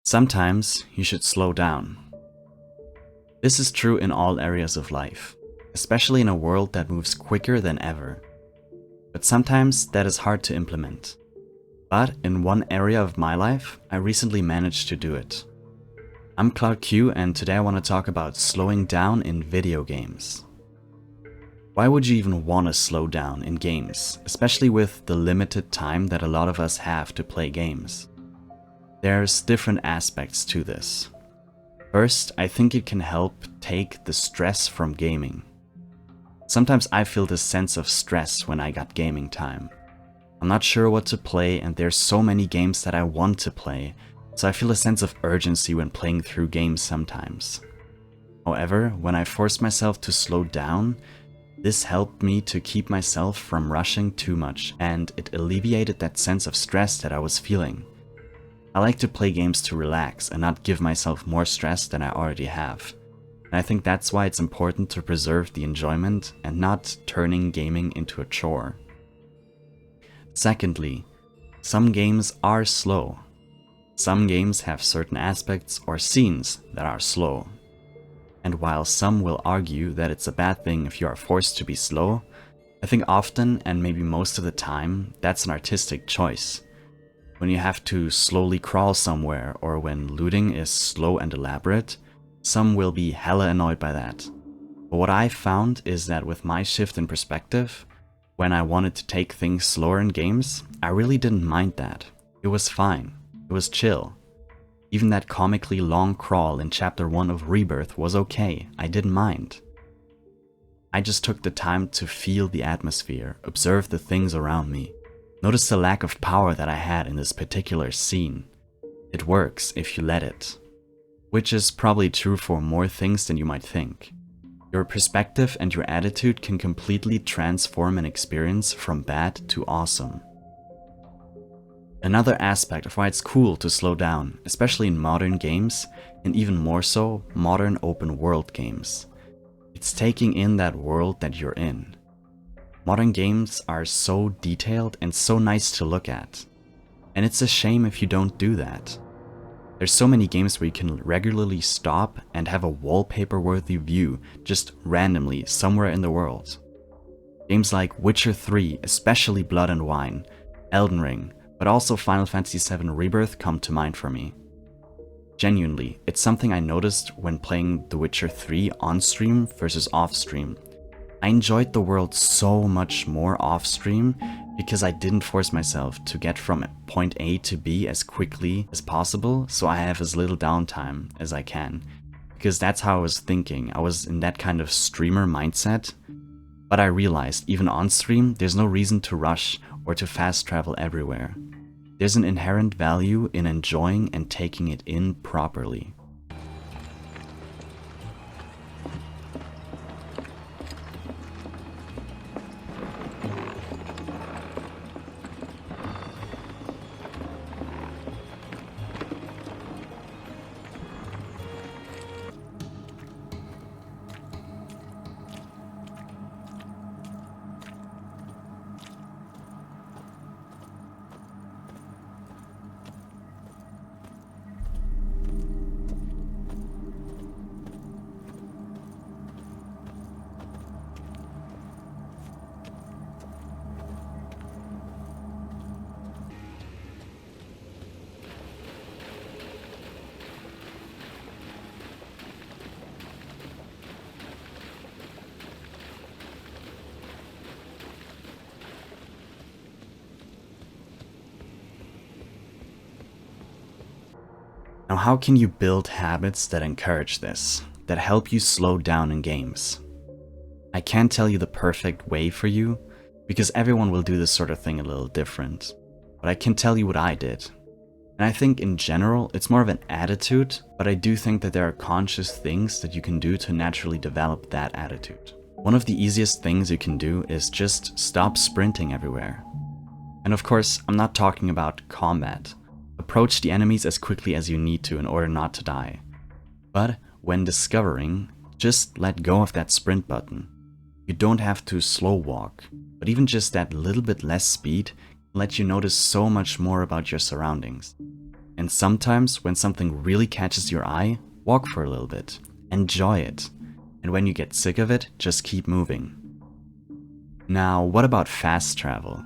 Sometimes you should slow down. This is true in all areas of life, especially in a world that moves quicker than ever. But sometimes that is hard to implement. But in one area of my life, I recently managed to do it. I'm MacLeod, and today I want to talk about slowing down in video games. Why would you even want to slow down in games, especially with the limited time that a lot of us have to play games? There's different aspects to this. First, I think it can help take the stress from gaming. Sometimes I feel this sense of stress when I got gaming time. I'm not sure what to play, and there's so many games that I want to play, so I feel a sense of urgency when playing through games sometimes. However, when I forced myself to slow down, this helped me to keep myself from rushing too much, and it alleviated that sense of stress that I was feeling. I like to play games to relax and not give myself more stress than I already have. And I think that's why it's important to preserve the enjoyment and not turning gaming into a chore. Secondly, some games are slow. Some games have certain aspects or scenes that are slow. And while some will argue that it's a bad thing if you are forced to be slow, I think often, and maybe most of the time, that's an artistic choice. When you have to slowly crawl somewhere, or when looting is slow and elaborate, some will be hella annoyed by that. But what I found is that with my shift in perspective, when I wanted to take things slower in games, I really didn't mind that. It was fine. It was chill. Even that comically long crawl in Chapter 1 of Rebirth was okay. I didn't mind. I just took the time to feel the atmosphere, observe the things around me. Notice the lack of power that I had in this particular scene. It works if you let it. Which is probably true for more things than you might think. Your perspective and your attitude can completely transform an experience from bad to awesome. Another aspect of why it's cool to slow down, especially in modern games, and even more so, modern open world games. It's taking in that world that you're in. Modern games are so detailed and so nice to look at. And it's a shame if you don't do that. There's so many games where you can regularly stop and have a wallpaper-worthy view just randomly somewhere in the world. Games like Witcher 3, especially Blood and Wine, Elden Ring, but also Final Fantasy VII Rebirth come to mind for me. Genuinely, it's something I noticed when playing The Witcher 3 on-stream versus off-stream. I enjoyed the world so much more off-stream because I didn't force myself to get from point A to B as quickly as possible, so I have as little downtime as I can. Because that's how I was thinking. I was in that kind of streamer mindset. But I realized even on-stream, there's no reason to rush or to fast travel everywhere. There's an inherent value in enjoying and taking it in properly. Now, how can you build habits that encourage this, that help you slow down in games? I can't tell you the perfect way for you, because everyone will do this sort of thing a little different, but I can tell you what I did. And I think in general, it's more of an attitude, but I do think that there are conscious things that you can do to naturally develop that attitude. One of the easiest things you can do is just stop sprinting everywhere. And of course, I'm not talking about combat. Approach the enemies as quickly as you need to in order not to die. But when discovering, just let go of that sprint button. You don't have to slow walk, but even just that little bit less speed can let you notice so much more about your surroundings. And sometimes when something really catches your eye, walk for a little bit, enjoy it, and when you get sick of it, just keep moving. Now, what about fast travel?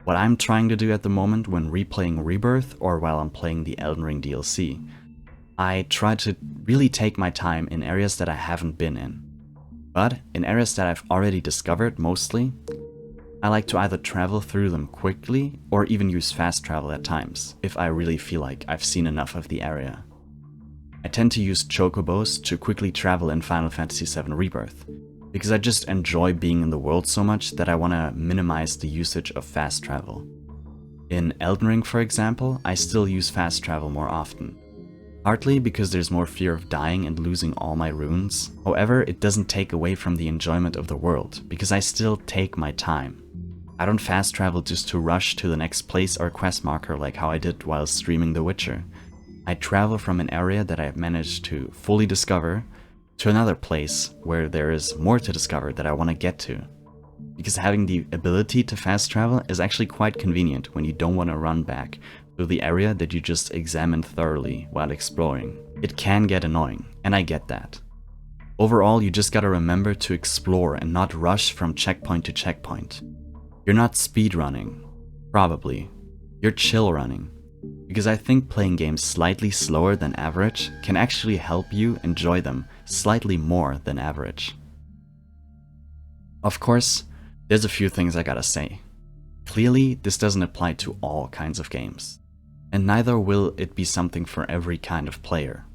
What I'm trying to do at the moment when replaying Rebirth or while I'm playing the Elden Ring DLC, I try to really take my time in areas that I haven't been in. But in areas that I've already discovered mostly, I like to either travel through them quickly or even use fast travel at times, if I really feel like I've seen enough of the area. I tend to use chocobos to quickly travel in Final Fantasy VII Rebirth, because I just enjoy being in the world so much that I want to minimize the usage of fast travel. In Elden Ring, for example, I still use fast travel more often. Partly because there's more fear of dying and losing all my runes. However, it doesn't take away from the enjoyment of the world, because I still take my time. I don't fast travel just to rush to the next place or quest marker like how I did while streaming The Witcher. I travel from an area that I've managed to fully discover to another place where there is more to discover that I want to get to. Because having the ability to fast travel is actually quite convenient when you don't want to run back to the area that you just examined thoroughly while exploring. It can get annoying, and I get that. Overall, you just gotta remember to explore and not rush from checkpoint to checkpoint. You're not speedrunning, probably. You're chill running. Because I think playing games slightly slower than average can actually help you enjoy them slightly more than average. Of course, there's a few things I gotta say. Clearly, this doesn't apply to all kinds of games, and neither will it be something for every kind of player.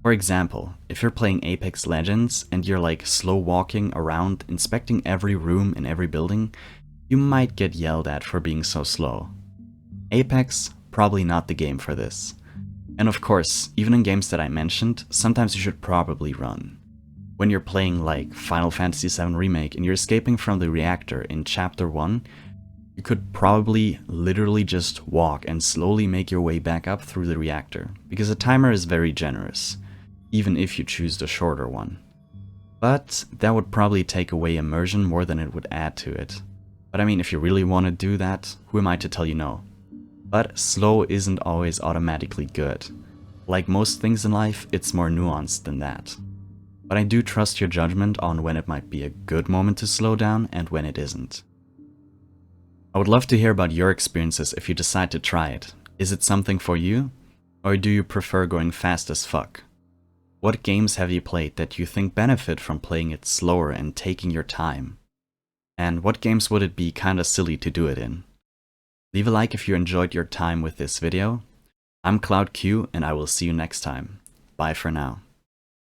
For example, if you're playing Apex Legends and you're like slow walking around inspecting every room in every building, you might get yelled at for being so slow. Apex, probably not the game for this. And of course, even in games that I mentioned, sometimes you should probably run. When you're playing like Final Fantasy VII Remake and you're escaping from the reactor in Chapter 1, you could probably literally just walk and slowly make your way back up through the reactor, because the timer is very generous, even if you choose the shorter one. But that would probably take away immersion more than it would add to it. But I mean, if you really want to do that, who am I to tell you no? But slow isn't always automatically good. Like most things in life, it's more nuanced than that. But I do trust your judgment on when it might be a good moment to slow down and when it isn't. I would love to hear about your experiences if you decide to try it. Is it something for you? Or do you prefer going fast as fuck? What games have you played that you think benefit from playing it slower and taking your time? And what games would it be kinda silly to do it in? Leave a like if you enjoyed your time with this video. I'm MacLeod and I will see you next time. Bye for now.